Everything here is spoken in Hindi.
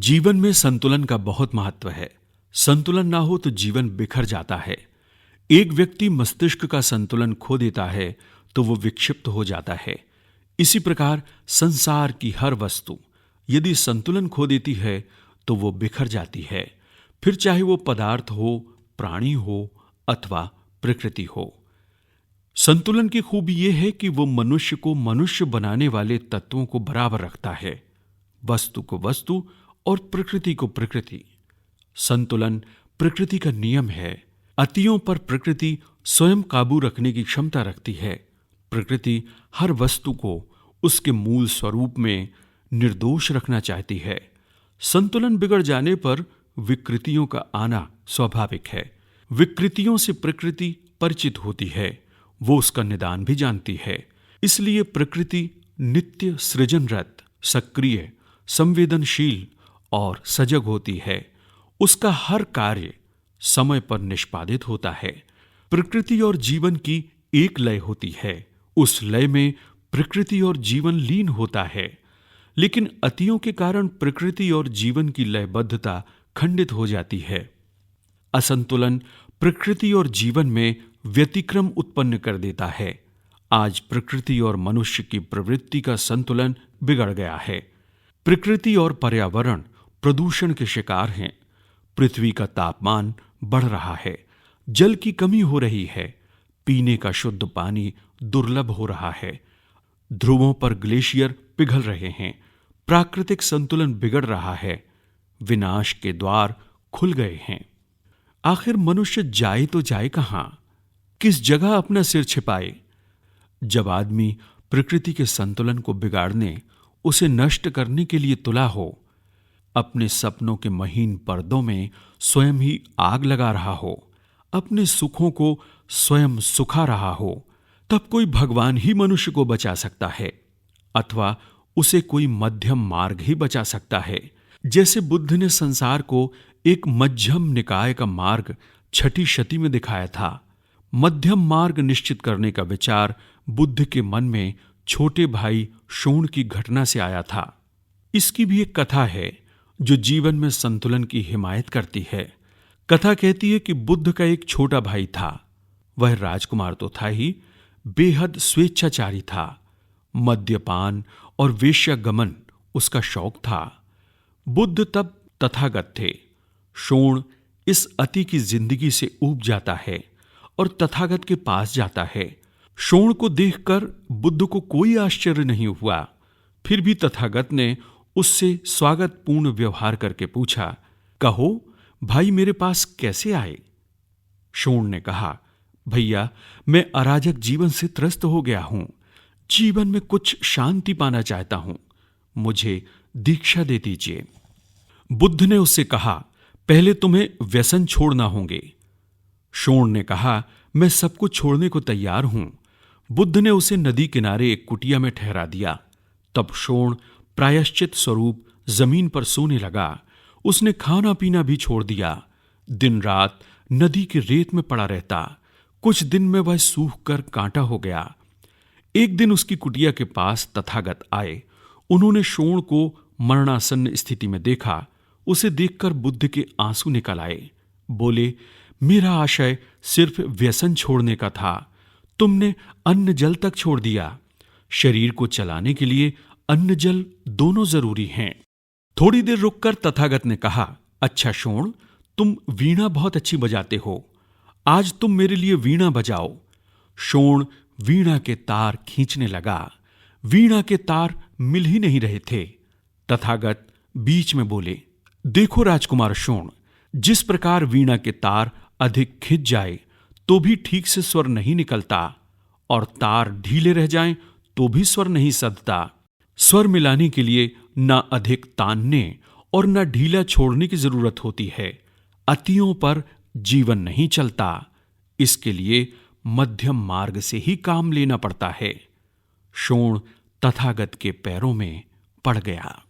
जीवन में संतुलन का बहुत महत्व है। संतुलन ना हो तो जीवन बिखर जाता है। एक व्यक्ति मस्तिष्क का संतुलन खो देता है तो वो विक्षिप्त हो जाता है। इसी प्रकार संसार की हर वस्तु यदि संतुलन खो देती है तो वो बिखर जाती है, फिर चाहे वो पदार्थ हो, प्राणी हो अथवा प्रकृति हो। संतुलन की खूबी यह है कि वो मनुष्य को मनुष्य बनाने वाले तत्वों को बराबर रखता है, वस्तु को वस्तु और प्रकृति को प्रकृति। संतुलन प्रकृति का नियम है। अतियों पर प्रकृति स्वयं काबू रखने की क्षमता रखती है। प्रकृति हर वस्तु को उसके मूल स्वरूप में निर्दोष रखना चाहती है। संतुलन बिगड़ जाने पर विकृतियों का आना स्वाभाविक है। विकृतियों से प्रकृति परिचित होती है, वो उसका निदान भी जानती है। इसलिए प्रकृति नित्य सृजनरत, सक्रिय, संवेदनशील और सजग होती है। उसका हर कार्य समय पर निष्पादित होता है। प्रकृति और जीवन की एक लय होती है। उस लय में प्रकृति और जीवन लीन होता है। लेकिन अतियों के कारण प्रकृति और जीवन की लयबद्धता खंडित हो जाती है। असंतुलन प्रकृति और जीवन में व्यतिक्रम उत्पन्न कर देता है। आज प्रकृति और मनुष्य की प्रवृत्ति का संतुलन बिगड़ गया है। प्रकृति और पर्यावरण प्रदूषण के शिकार हैं। पृथ्वी का तापमान बढ़ रहा है, जल की कमी हो रही है, पीने का शुद्ध पानी दुर्लभ हो रहा है, ध्रुवों पर ग्लेशियर पिघल रहे हैं, प्राकृतिक संतुलन बिगड़ रहा है, विनाश के द्वार खुल गए हैं। आखिर मनुष्य जाए तो जाए कहां, किस जगह अपना सिर छिपाए? जब आदमी प्रकृति के संतुलन को बिगाड़ने, उसे नष्ट करने के लिए तुला हो, अपने सपनों के महीन पर्दों में स्वयं ही आग लगा रहा हो, अपने सुखों को स्वयं सुखा रहा हो, तब कोई भगवान ही मनुष्य को बचा सकता है, अथवा उसे कोई मध्यम मार्ग ही बचा सकता है। जैसे बुद्ध ने संसार को एक मध्यम निकाय का मार्ग छठी शती में दिखाया था। मध्यम मार्ग निश्चित करने का विचार बुद्ध के मन में छोटे भाई शोण की घटना से आया था। इसकी भी एक कथा है जो जीवन में संतुलन की हिमायत करती है। कथा कहती है कि बुद्ध का एक छोटा भाई था। वह राजकुमार तो था ही, बेहद स्वेच्छाचारी था। मद्यपान और वेश्यागमन उसका शौक था। बुद्ध तब तथागत थे। शोण इस अति की जिंदगी से ऊब जाता है और तथागत के पास जाता है। शोण को देखकर बुद्ध को कोई आश्चर्य नहीं हुआ। फिर भी तथागत ने उससे स्वागतपूर्ण व्यवहार करके पूछा, कहो भाई मेरे पास कैसे आए? शोण ने कहा, भैया मैं अराजक जीवन से त्रस्त हो गया हूं, जीवन में कुछ शांति पाना चाहता हूं, मुझे दीक्षा दे दीजिए। बुद्ध ने उससे कहा, पहले तुम्हें व्यसन छोड़ना होंगे। शोण ने कहा, मैं सब कुछ छोड़ने को तैयार हूं। बुद्ध ने उसे नदी किनारे एक कुटिया में ठहरा दिया। तब शोण प्रायश्चित स्वरूप जमीन पर सोने लगा। उसने खाना पीना भी छोड़ दिया। दिन रात नदी की रेत में पड़ा रहता। कुछ दिन में वह सूख कर कांटा हो गया। एक दिन उसकी कुटिया के पास तथागत आए। उन्होंने शोण को मरणासन्न स्थिति में देखा। उसे देखकर बुद्ध के आंसू निकल आए। बोले, मेरा आशय सिर्फ व्यसन छोड़ने का था, तुमने अन्न जल तक छोड़ दिया। शरीर को चलाने के लिए अन्न जल दोनों जरूरी हैं। थोड़ी देर रुककर तथागत ने कहा, अच्छा शोण, तुम वीणा बहुत अच्छी बजाते हो, आज तुम मेरे लिए वीणा बजाओ। शोण वीणा के तार खींचने लगा। वीणा के तार मिल ही नहीं रहे थे। तथागत बीच में बोले, देखो राजकुमार शोण, जिस प्रकार वीणा के तार अधिक खिंच जाए तो भी ठीक से स्वर नहीं निकलता, और तार ढीले रह जाएं तो भी स्वर नहीं सधता। स्वर मिलाने के लिए न अधिक तानने और न ढीला छोड़ने की जरूरत होती है। अतियों पर जीवन नहीं चलता। इसके लिए मध्यम मार्ग से ही काम लेना पड़ता है। शोण तथागत के पैरों में पड़ गया।